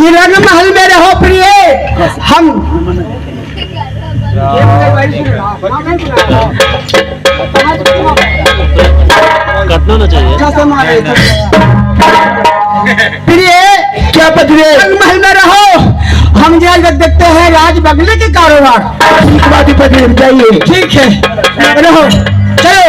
कि रंग महल में रहो प्रिय। हम कटना ना चाहिए प्रिय, क्या पत्रे रंग महल में रहो। हम जब देखते हैं राज बंगले के कारोबार। पत्रे जाइए, ठीक है रहो, चलो।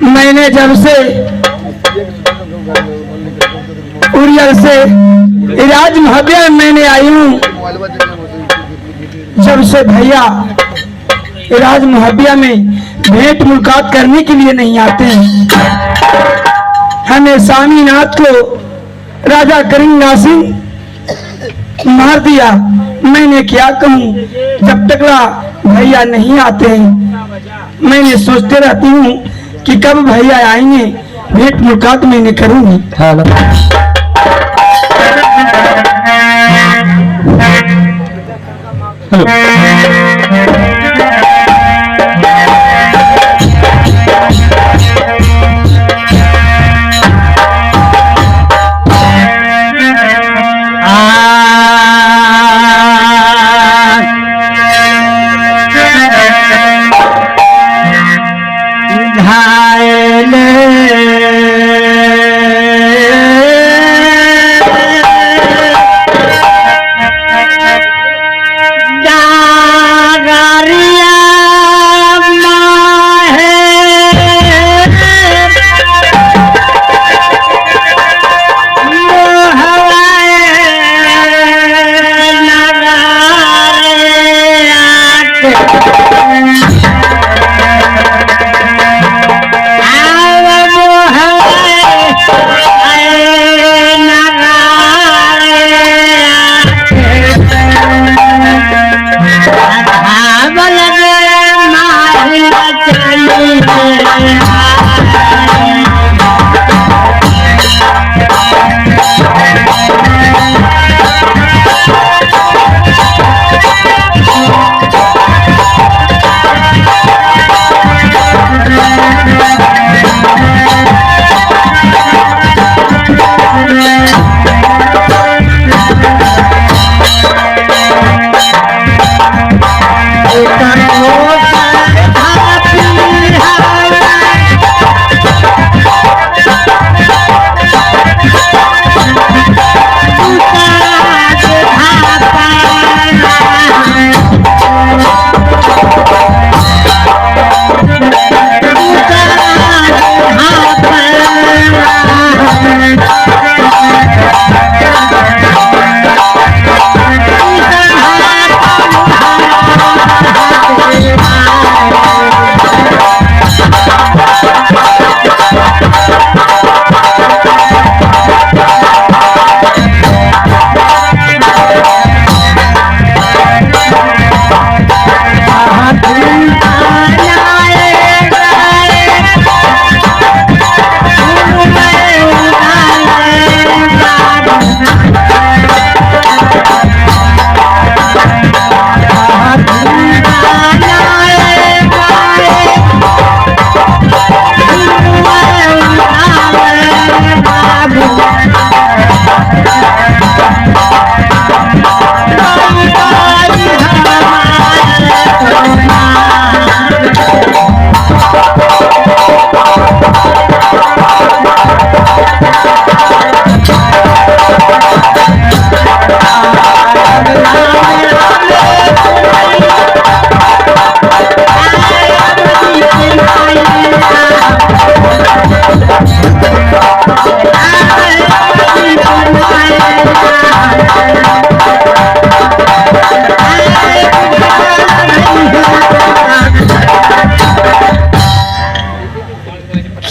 मैंने जब से उड़ियल से राज महबिया में मैंने आई हूँ, जब से भैया राज महबिया में भेंट मुलाकात करने के लिए नहीं आते हैं। हमें स्वामीनाथ को राजा करिंगा सिंह मार दिया। मैंने क्या कहूँ, जब तक भैया नहीं आते हैं मैंने सोचते रहती हूँ कि कब भैया आएंगे, भेंट मुलाकात मैंने करूंगी।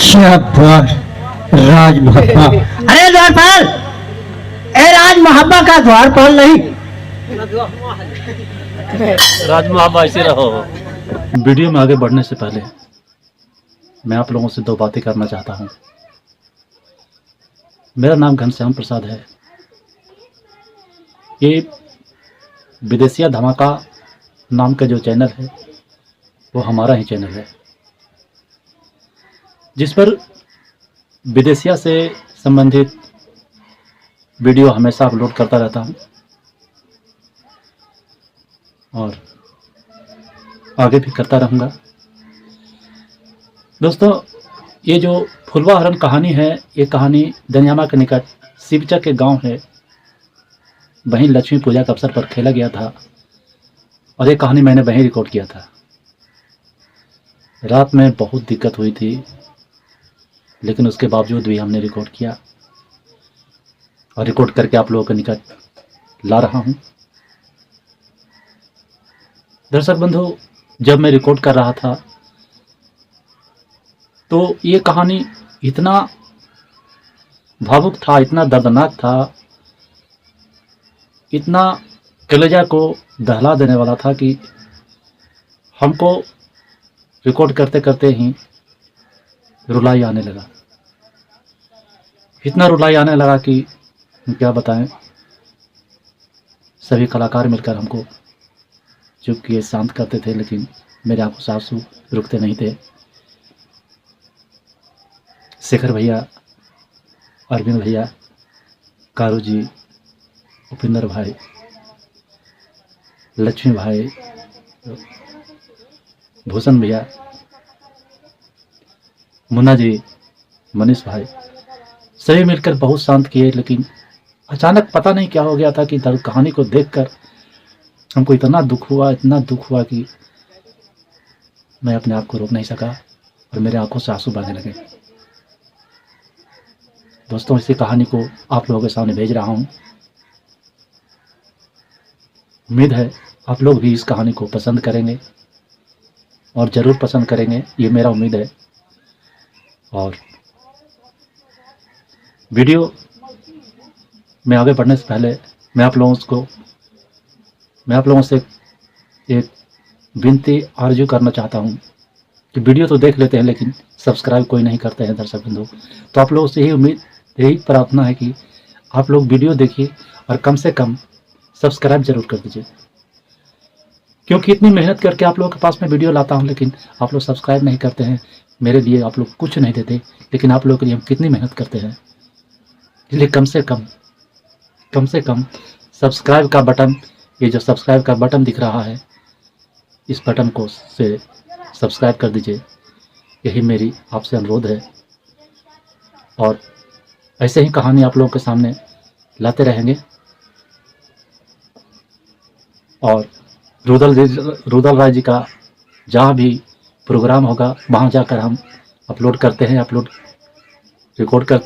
शाबाश राज मोहब्बा। अरे द्वारपाल, ए राज मोहब्बा का द्वारपाल नहीं। राजमा आप ऐसे रहो। वीडियो में आगे बढ़ने से पहले मैं आप लोगों से दो बातें करना चाहता हूँ। मेरा नाम घनश्याम प्रसाद है। ये विदेशिया धमाका नाम का जो चैनल है वो हमारा ही चैनल है, जिस पर विदेशिया से संबंधित वीडियो हमेशा अपलोड करता रहता हूँ और आगे भी करता रहूँगा। दोस्तों, ये जो फुलवा हरण कहानी है, ये कहानी दनियामा के निकट शिवचक के गांव है। वहीं लक्ष्मी पूजा के अवसर पर खेला गया था और ये कहानी मैंने वहीं रिकॉर्ड किया था। रात में बहुत दिक्कत हुई थी, लेकिन उसके बावजूद भी हमने रिकॉर्ड किया और रिकॉर्ड करके आप लोगों के निकट ला रहा हूं। दर्शक बंधु, जब मैं रिकॉर्ड कर रहा था तो ये कहानी इतना भावुक था, इतना दर्दनाक था, इतना कलेजा को दहला देने वाला था कि हमको रिकॉर्ड करते करते ही रुलाई आने लगा। इतना रुलाई आने लगा कि क्या बताएं। सभी कलाकार मिलकर हमको चुप किए, शांत करते थे, लेकिन मेरे आंखों से आंसू रुकते नहीं थे। शेखर भैया, अरविंद भैया, कारू जी, उपिंदर भाई, लक्ष्मी भाई, भूषण भैया, मुन्ना जी, मनीष भाई, सभी मिलकर बहुत शांत किए। लेकिन अचानक पता नहीं क्या हो गया था कि कहानी को देखकर हमको इतना दुख हुआ कि मैं अपने आप को रोक नहीं सका और मेरे आंखों से आंसू बहने लगे। दोस्तों, इसी कहानी को आप लोगों के सामने भेज रहा हूं। उम्मीद है आप लोग भी इस कहानी को पसंद करेंगे और ज़रूर पसंद करेंगे, ये मेरा उम्मीद है। और वीडियो में आगे बढ़ने से पहले मैं आप लोगों से एक विनती आरजू करना चाहता हूं कि वीडियो तो देख लेते हैं लेकिन सब्सक्राइब कोई नहीं करते हैं दर्शक बंधु। तो आप लोगों से यही प्रार्थना है कि आप लोग वीडियो देखिए और कम से कम सब्सक्राइब जरूर कर दीजिए, क्योंकि इतनी मेहनत करके आप लोगों के पास में वीडियो लाता हूं लेकिन आप लोग सब्सक्राइब नहीं करते हैं। मेरे लिए आप लोग कुछ नहीं देते, लेकिन आप लोगों के लिए हम कितनी मेहनत करते हैं। इसलिए कम से कम सब्सक्राइब का बटन, ये जो सब्सक्राइब का बटन दिख रहा है, इस बटन को से सब्सक्राइब कर दीजिए। यही मेरी आपसे अनुरोध है और ऐसे ही कहानी आप लोगों के सामने लाते रहेंगे। और रुदल राय जी का जहाँ भी प्रोग्राम होगा वहाँ जाकर हम रिकॉर्ड करते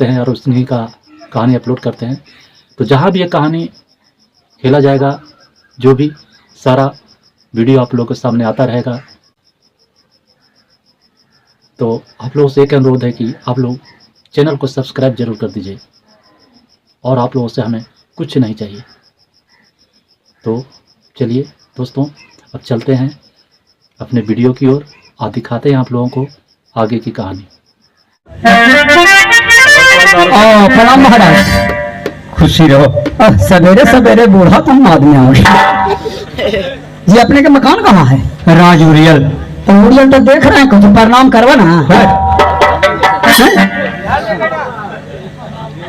हैं और उसी का कहानी अपलोड करते हैं। तो जहाँ भी ये कहानी खेला जाएगा, जो भी सारा वीडियो आप लोगों के सामने आता रहेगा। तो आप लोगों से एक अनुरोध है कि आप लोग चैनल को सब्सक्राइब जरूर कर दीजिए और आप लोगों से हमें कुछ नहीं चाहिए। तो चलिए दोस्तों, अब चलते हैं अपने वीडियो की ओर और दिखाते हैं आप लोगों को आगे की कहानी। प्रणाम महाराज, खुशी रहो। सवेरे सवेरे बूढ़ा तुम आदमी आओ। ये अपने के मकान कहाँ है? राज उरियल। तो उरियल तो देख रहे हैं, कुछ प्रणाम करवा ना।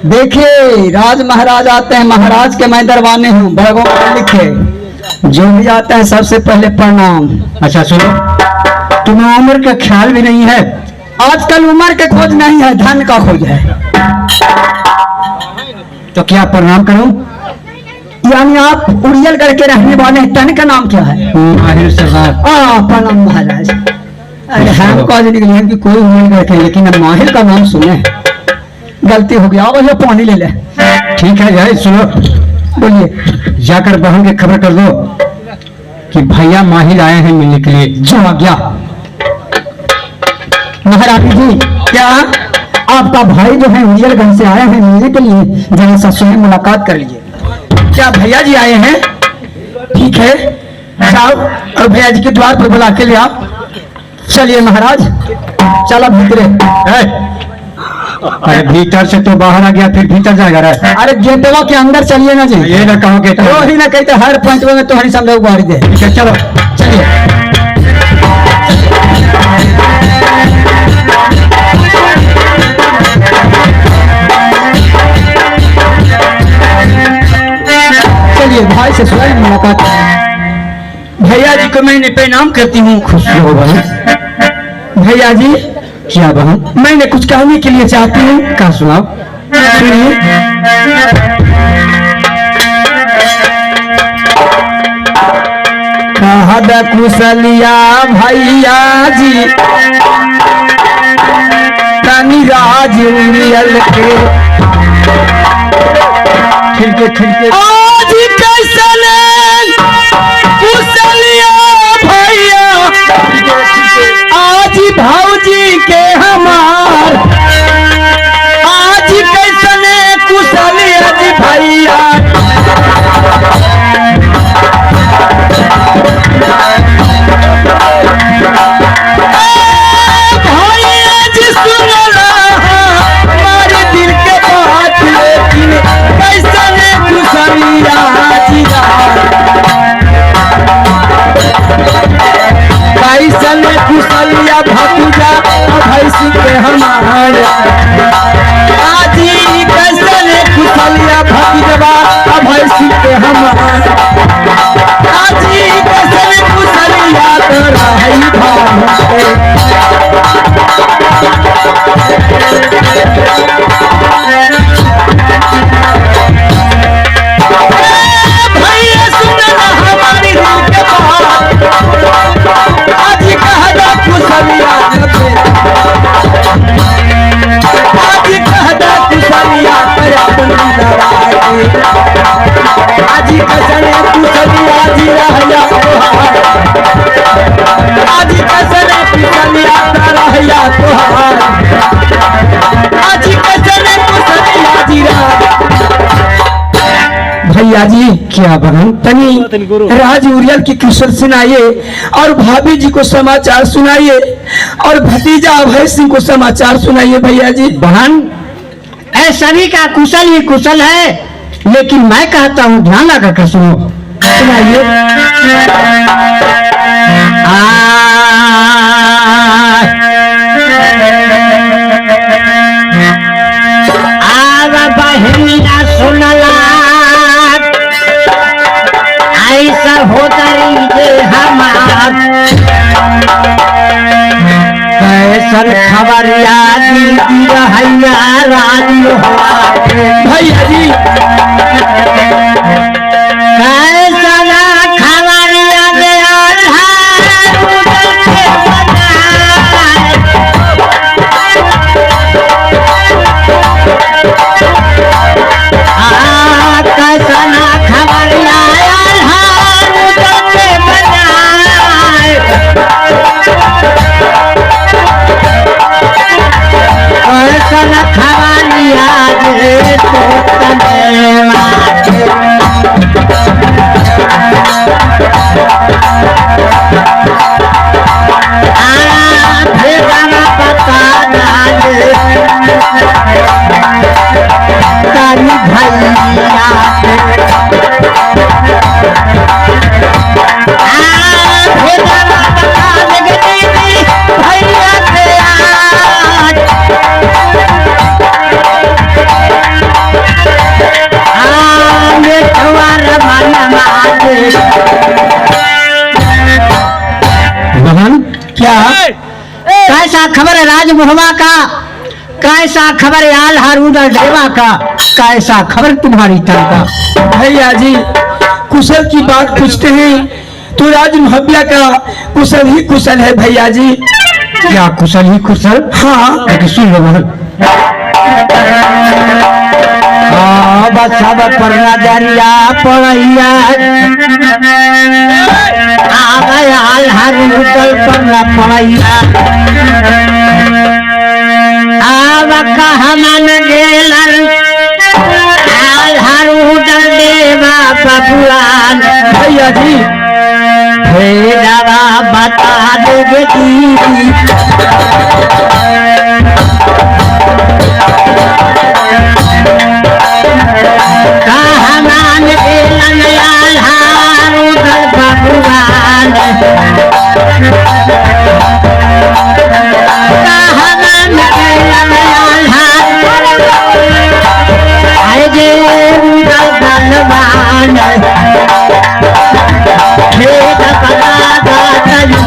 देखिए, राज महाराज आते हैं, महाराज के मैं दरबाने हूँ। बड़गों में लिखे जो भी आते हैं सबसे पहले प्रणाम। अच्छा सुनो, तुम्हें उम्र का ख्याल भी नहीं है। आजकल उम्र के खोज नहीं है, धन का खोज है। तो क्या प्रणाम करूं? यानी आप उड़ियलगढ़ के रहने वाले हैं, तन का नाम क्या है? माहिर साहब। प्रणाम महाराज। अरे हम कॉलेज निकले हैं कि कोई उड़ियलगढ़ के, लेकिन अब माहिर का नाम सुने, गलती हो गया। अब पानी ले ले। ठीक है यार, सुनो, बोलिए। जाकर बहन की खबर कर दो कि भैया माहिर आए हैं मिलने के लिए। जो आ गया। महाराज जी क्या आपका भाई जो है उजियरगंज से आए हैं मिलने के लिए, जरा सा स्वयं मुलाकात कर लीजिए। क्या भैया जी आए हैं? ठीक है, जाओ और भैया जी के द्वार पर बुला के ले आओ। चलिए महाराज, चला भीतरे। अरे भीतर से तो बाहर आ गया, फिर भीतर जाएगा रे। अरे गेटवा के अंदर चलिए ना जी। ये ना कहो गेट तो ही ना कहते हर पॉइंट में तो हरी समझो गाड़ी दे। ठीक है, चलो चलिए। चलिए भाई से स्वयं मुलाकात करें। भैया जी को मैंने प्रणाम करती हूँ। खुश रहो भाई। भैया जी, क्या बहन? मैंने कुछ कहने के लिए चाहती हूँ। कहा सुनाओ। सुनिए। कहद कुशलिया भैया जी तनी राज उड़ियल के खिड़के आज कैसन कुशलिया भैया आज भौजी के हमार आज कैसन कुशलिया जी भैया भैया जी सुनला हमारे दिल के बात, लेकिन कैसन कुशलिया जी कैसन कुशलिया भतीजा भैंसी के हमार आजी कैसन कुशलिया भतीजवा भैंसी के हमार आजी कैसन कुशलिया तोरा है भैया सुनना हमारी दिल के बात, आज कहदा कुशलिया आज कहदा कुशलिया पर अपनी लड़ाई आज कैसन कुशलिया जी रहया तोहार आज कैसन कुशलिया रहया तोहार आज कैसन कुशलिया जी भैया जी। क्या बहन? तनी राज उरियल की कुशल सुनाइए और भाभी जी को समाचार सुनाइए और भतीजा अभय सिंह को समाचार सुनाइए भैया जी। बहन, सभी का कुशल ही कुशल है, लेकिन मैं कहता हूँ ध्यान लगा कर सुनो। सुनाइए। बहनिया सुनला ऐसा होता रही हमार कैसन खबर याद रहैया रानी भैया जी कैसन खबर याद कैसन खबर कैसन खबर याद तारी भैया बहन, क्या कैसा खबर है राज मुहवा का? कैसा खबर है आल हारून देवा का? कैसा खबर तुम्हारी तरह का? भैया जी कुशल की बात पूछते हैं तो राज मुहब्बिया का कुशल ही कुशल है भैया जी। क्या कुशल ही कुशल? हाँ लेकिन सुन लो बहन, सब पर नजरिया पड़ैया आल हारून पर न पड़ैया कहा मन गेलन आल्हा उदर देवा बबुआन। भैया जी हे दवा बता दोगे दीदी कहा मन गेलन आल्हा उदर बबुआन। आए जे बलवान खेत पता चली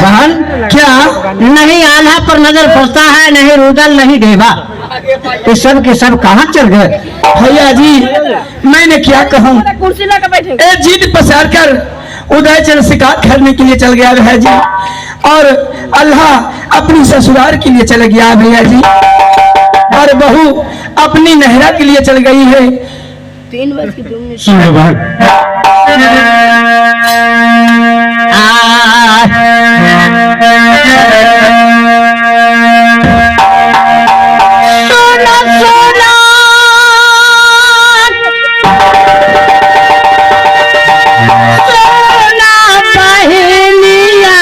बहन क्या नहीं आल्हा पर नजर पड़ता है, नहीं रुदल नहीं देवा, ये सब के सब कहाँ चल गए? भैया जी मैंने क्या कहूँ, कुर्सी लगा बैठे एक जीत पसार कर उदयचंद शिकार करने के लिए चल गया है जी, और अल्लाह अपनी ससुराल के लिए चल गया है भैया जी, और बहू अपनी नहरा के लिए चल गई है। 3 बज के 2 मिनट सुनो बहन, सोना सोना सोना बहनिया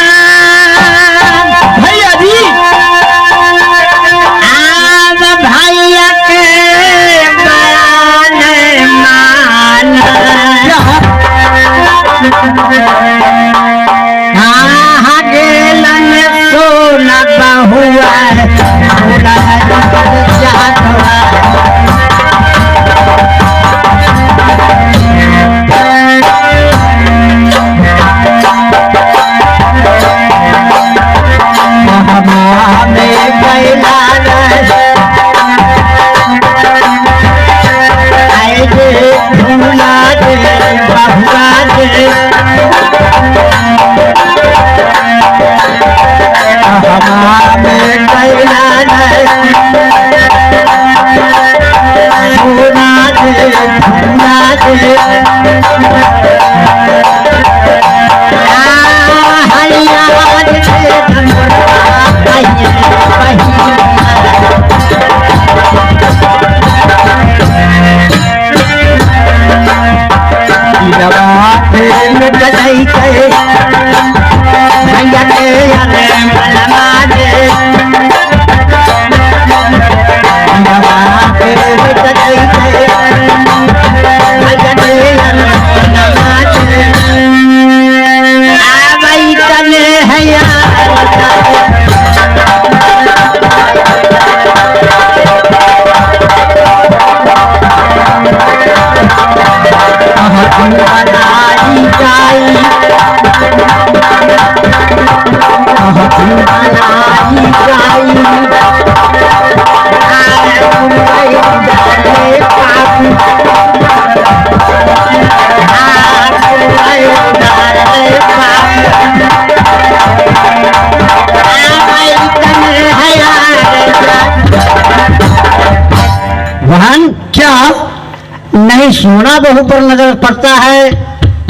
भैया जी आब भैया के बयान मान हाँ गेलन सोना बहुआ बहन क्या नहीं सोना बहू पर नजर पड़ता है,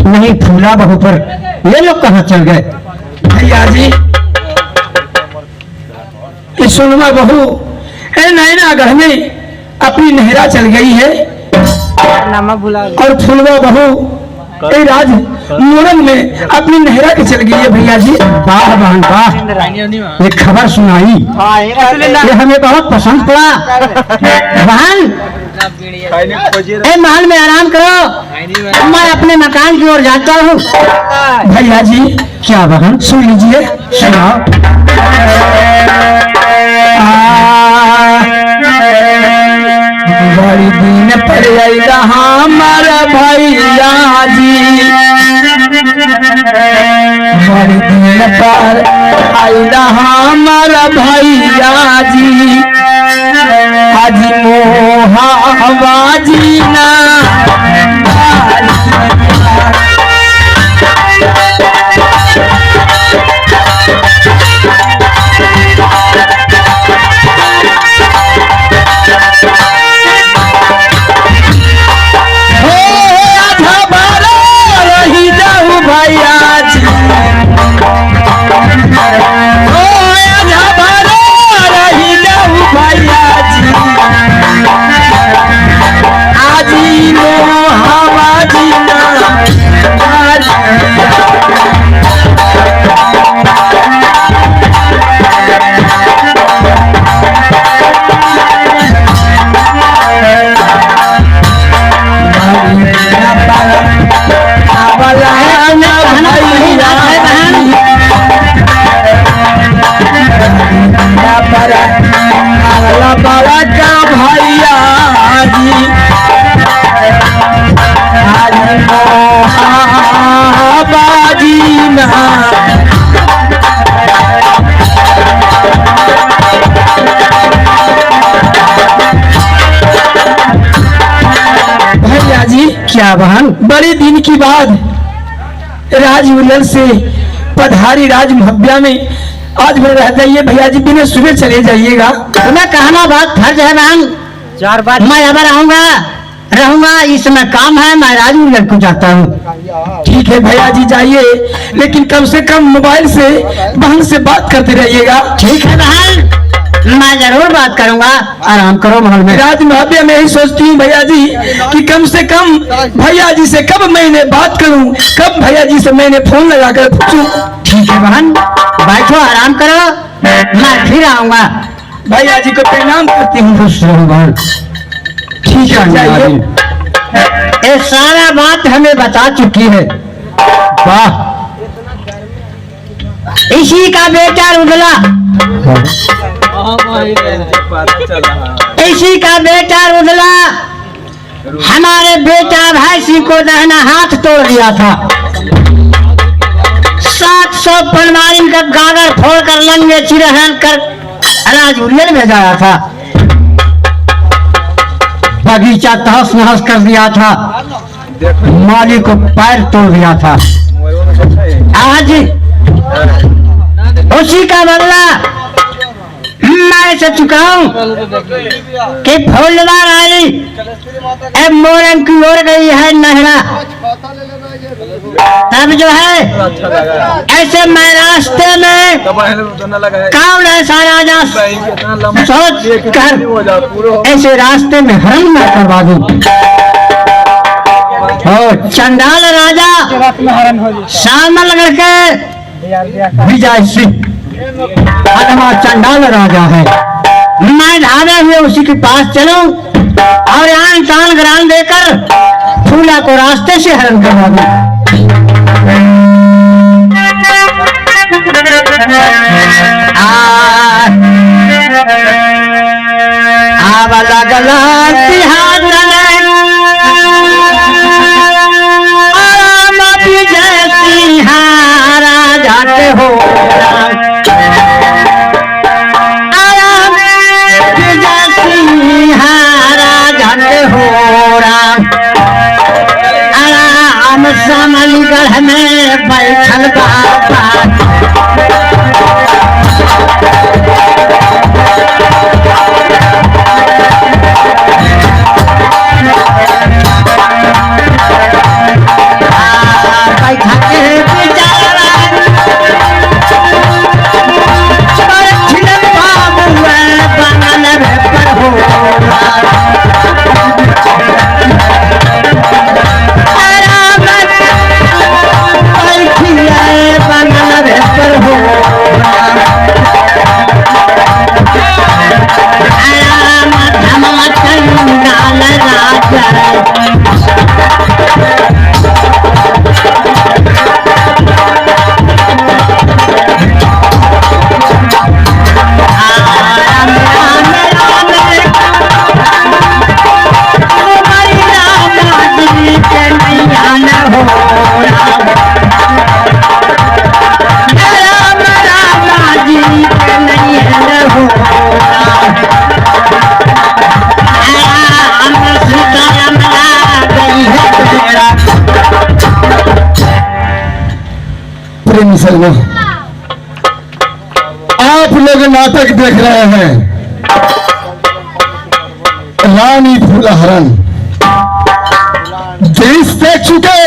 नहीं फूला बहू पर, ये लोग कहाँ चल गए? भैया जी ये सोनमा बहू नैनागढ़ में अपनी नहरा चल गई है, और फुलवा बहू राज मोरन में अपनी नहरा के चल गई है भैया जी। वाह बहन वाह, ये खबर सुनाई, ये हमें बहुत पसंद पड़ा। बहन ए महल में आराम करो, मैं अपने मकान की ओर जाता हूँ। भैया जी क्या बहन? सुन लीजिए, सुनाओ। बड़ी दिन पर अइला हमारा भैया जी, बड़ी दिन पर अइला हमारा भैया जी, आज मोहाबाजी ना आधा बारा बड़ा का भैया जी आज बाजी ना भैया जी क्या बहन? बड़े दिन की बाद राजउल्लल से पधारी राज मुहब्बिया में आज भर रह जाइए भैया जी, बिना सुबह चले जाइएगा। तुम्हें कहना बहुत फर्ज है बहन। 4 बार मैं अब रहूंगा, इस समय काम है, मैं राजउल्लल को जाता हूँ। ठीक है भैया जी जाइए, लेकिन कम से कम मोबाइल से बहन से बात करते रहिएगा। ठीक है बहन, मैं जरूर बात करूंगा। आराम करो महल में। राज मुहब्बिया में यही सोचती हूँ भैया जी कि कम से कम भैया जी से कब मैंने बात करूं, कब भैया जी से मैंने फोन लगाकर पूछूं। ठीक है बहन, बैठो आराम करो, मैं फिर आऊंगा। भैया जी को प्रणाम करती हूँ। खुश रहो बहन। ठीक है जाइए। ये सारा बात हमें बता चुकी है। वाह, इसी का बेटा रुदला, इसी का बेटा रुदला हमारे बेटा भैंसी को दाहिना हाथ तोड़ दिया था। 700 पनवारी का गागर फोड़ कर लंगे चिरहन कर राजउल्लल में जाया था। बगीचा तहस नहस कर दिया था, माली को पैर तोड़ दिया था। आज उसी का बदला मैं से चुकाऊं कि फौजदार आई अब मोरंग की ओर गई है नहरा। तब जो है ऐसे मैं रास्ते में कौन ऐसा राजा सोच कर ऐसे रास्ते में हरण न करवा दूं। और चंडाल राजा सामने लग के विजय सिंह चंडाल राजा है, मैं धावे हुए उसी के पास चलूं और यहाँ तान ग्राम देकर फूला को रास्ते से हरण करवा दूं। जाते हो समलगढ़ में बैठल बाबा। बैठा के बेचारा बाबू बनल पर हो प्रेमी सर्वो, आप लोग नाटक देख रहे हैं रानी फूलहरण। देश देख चुके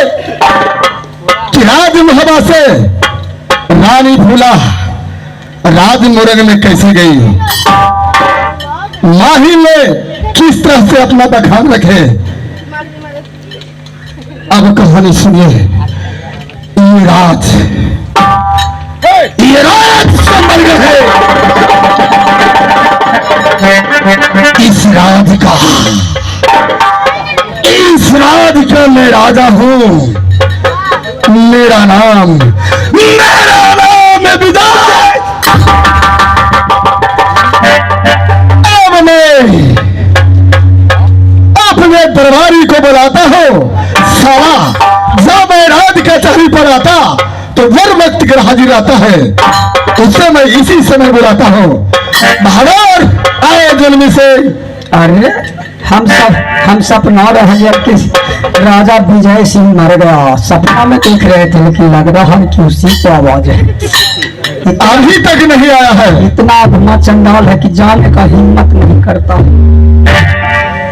कि राज महबा से रानी फूला राज मुरग में कैसे गई, माही में किस तरह से अपना बखान रखे। अब कहानी सुनिए। ये राज संभल है, इस राज का मैं राजा हूँ। मेरा नाम है विजय। अब मैं कचहरी पर आता तो हर वक्त कर हाजिर रहता है, उससे मैं इसी समय बुलाता हूँ। बहादुर आए जन्म से। अरे हम सपना रहे जब कि राजा विजय सिंह मर गया, सपना में देख रहे थे, लेकिन लग रहा है कि उसी को आवाज है। अभी तक नहीं आया है। इतना अधमा चंडाल है कि जाने का हिम्मत नहीं करता।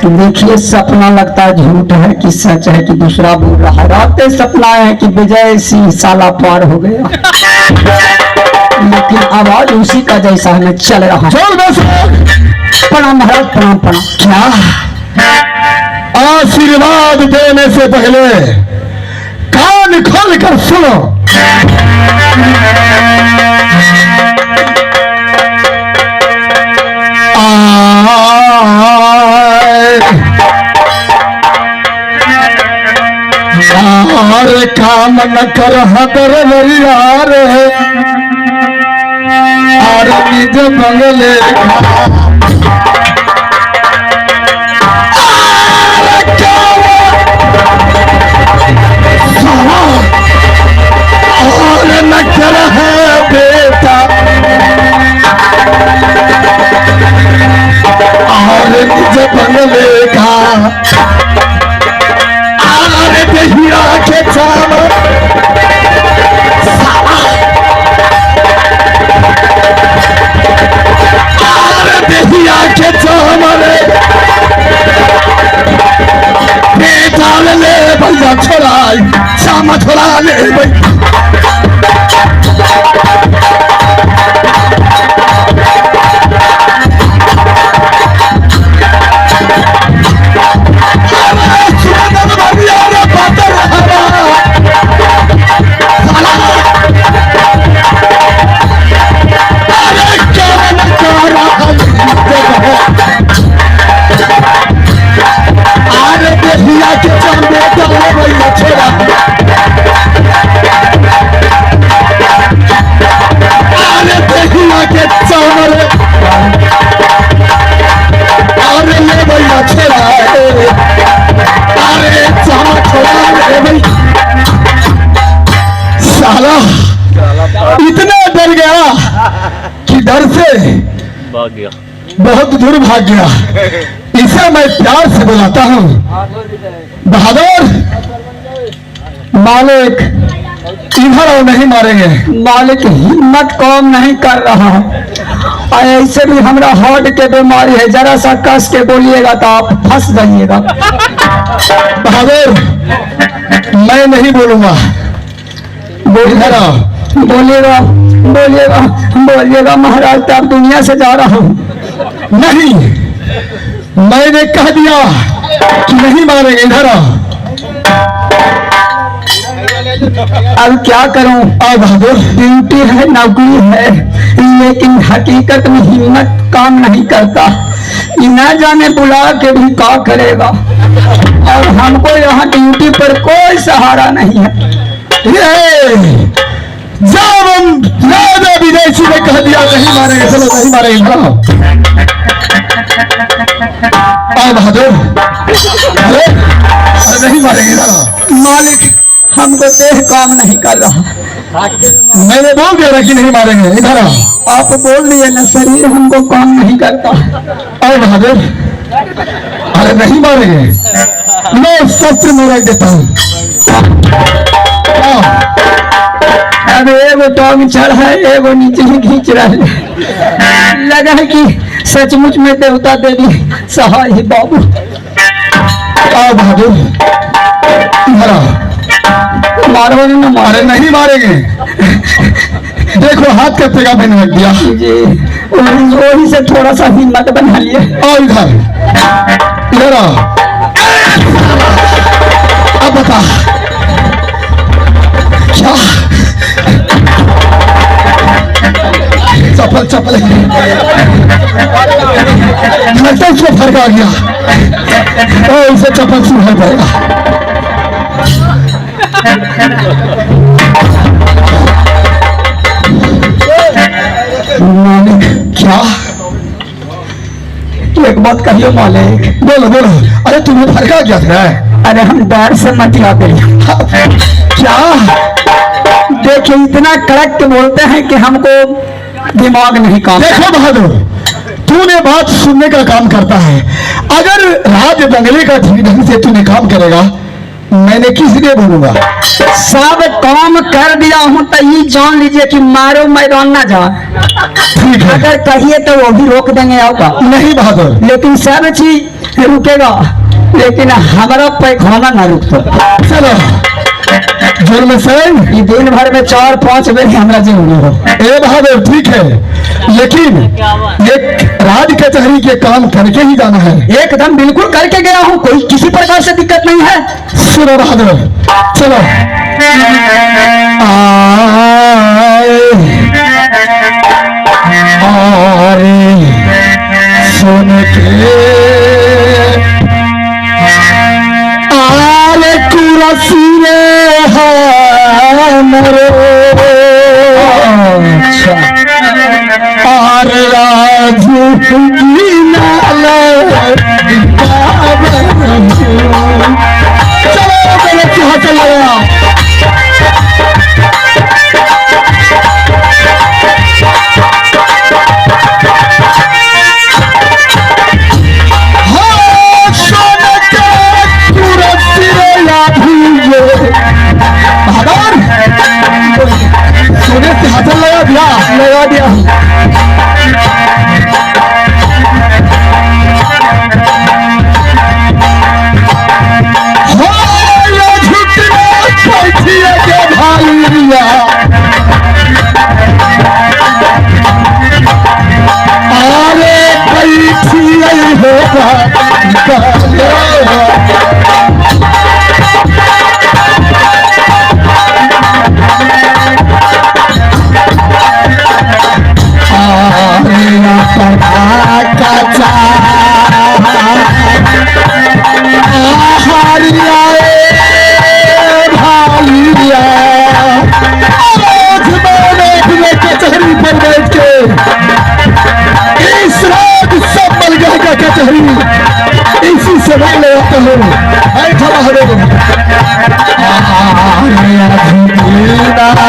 तो देखिए, सपना लगता है झूठ है कि सच है कि दूसरा बोल रहा है। रातें सपना है कि विजय सिंह साला पार हो गया, लेकिन आवाज उसी का जैसा है, चल रहा है। चल बस। प्रणाम महाराज, प्रणाम प्रणाम। क्या आशीर्वाद देने से पहले कान खोल कर सुनो। आरे काम न कर हदर यार, आरे निज बंगले नक्कर है बेटा, और निज बंगले का आरे दहिया के चावल, आरे दहिया के चावल बेटा ले भैया छोड़ा, शाम छोड़ा ले भैया। इतना डर गया कि डर से भाग गया, बहुत दूर भाग गया। इसे मैं प्यार से बुलाता हूँ। बहादुर मालिक, इधर आओ, नहीं मारेंगे। मालिक हिम्मत कम नहीं कर रहा है, और ऐसे भी हमरा हार्ट के बीमारी है, जरा सा कस के बोलिएगा तो आप फंस जाइएगा। बहादुर मैं नहीं बोलूंगा, इधर आओ। बोलिएगा बोलिएगा बोलिएगा महाराज, तो आप दुनिया से जा रहा हूँ। नहीं, मैंने कह दिया कि नहीं मारेंगे, इधर आओ। अब क्या करूं? आओ बहादुर। ड्यूटी है, नौकरी है, लेकिन हकीकत में हिम्मत काम नहीं करता। ये न जाने बुला के भी क्या करेगा, और हमको यहाँ ड्यूटी पर कोई सहारा नहीं है। जब हम राजा विदेशी ने कह दिया नहीं मारेंगे, चलो नहीं मारेंगे। आओ बहादुर, अरे नहीं मारेंगे। मालिक हमको देह काम नहीं कर रहा। मैंने बोल दिया कि नहीं मारेंगे, इधर आओ। आप बोल दिए ना, शरीर हमको काम नहीं करता। आओ बहादुर, अरे नहीं मारेंगे, मैं शस्त्र में रख देता हूँ। अब एगो टांग चढ़ा है, एगो नीचे ही खींच रहा है। लगा है कि सचमुच में देवता देवी सहाय ही बाबू। आओ बहादुर, इधर आओ। मारो ना, अरे नहीं मारेंगे, देखो हाथ का पेगा मैंने रख दिया जी, वही से थोड़ा सा हिम्मत बना लिए। आओ इधर, इधर आओ। अब बता क्या चप्पल चप्पल लगता है उसको फर्क आ गया, और उसे चप्पल सुनना पड़ेगा। मालिक क्या? तो एक बात कहियो मालिक। बोलो बोलो। अरे तुम्हें फर्क आ क्या था? अरे हम डर से मत ला गए। क्या देखिए इतना कड़क के बोलते हैं कि हमको दिमाग नहीं काम। देखो बहादुर, तूने बात सुनने का काम करता है। अगर राज बंगले का ठीक ढंग से तूने काम करेगा, मैंने किस लिए बोलूंगा। सब काम कर दिया हूँ तो ये जान लीजिए कि मारो मैदान ना जाए। ठीक है, अगर कहिए तो वो भी रोक देंगे आपका, नहीं बहादुर, लेकिन सब चीज रुकेगा, लेकिन हमारा पैखाना ना रुकता। चलो जुर्म सैन, ये दिन भर में 4-5 बेर हमारा जिंदगी हो। ए बहादुर ठीक है, लेकिन एक राज कचहरी के काम करके ही जाना है। एकदम बिल्कुल करके गया हूँ, कोई किसी प्रकार से दिक्कत नहीं है। सुनो बहादुर, चलो। आरे सुन के आरे कुरसी मरो, आर राजू की नाला चलो मेरे यहाँ चला गया। सोने से हाथ लगा दिया। इसी से ले आता हूँ। खड़ा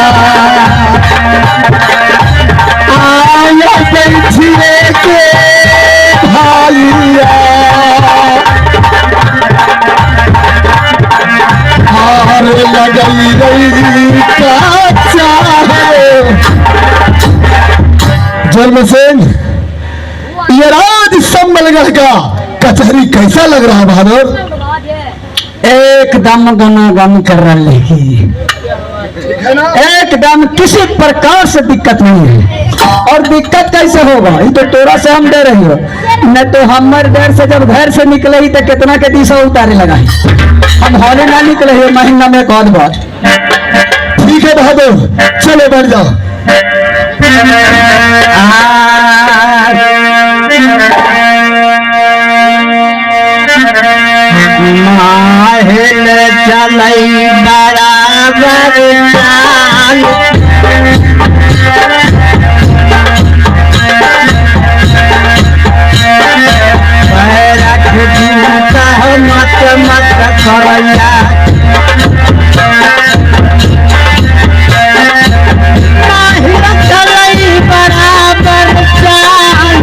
आया बैठिए के भाइया, हार लगई रही काचा है। जन्म सिंह, ये राज संबलगढ़ का कचहरी कैसा लग रहा है बहादुर? एकदम गनागन कर रही है ना, एकदम किसी प्रकार से दिक्कत नहीं है। और दिक्कत कैसे होगा, ये तो तोरा से हम डर रही हो, न तो हमारे डर से जब घर से निकले ही तो कितना के दिशा उतारे लगा है। हम हॉले ना निकले है महीना में कौन बात। ठीक है बहादुर, चलो बैठ जाओ। माहिल चलई बराबर चाल, रख जूता मत मत करैया, माहिल चलई बराबर चाल,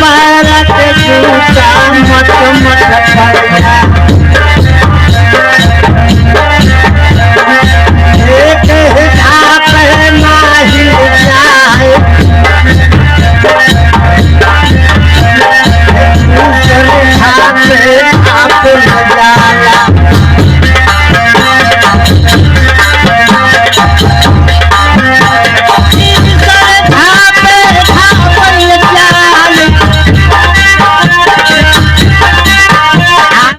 पैरक जूता मत मत करैया, एक हिसाब नाही जाए, दूसरे हाथ आप न जाए।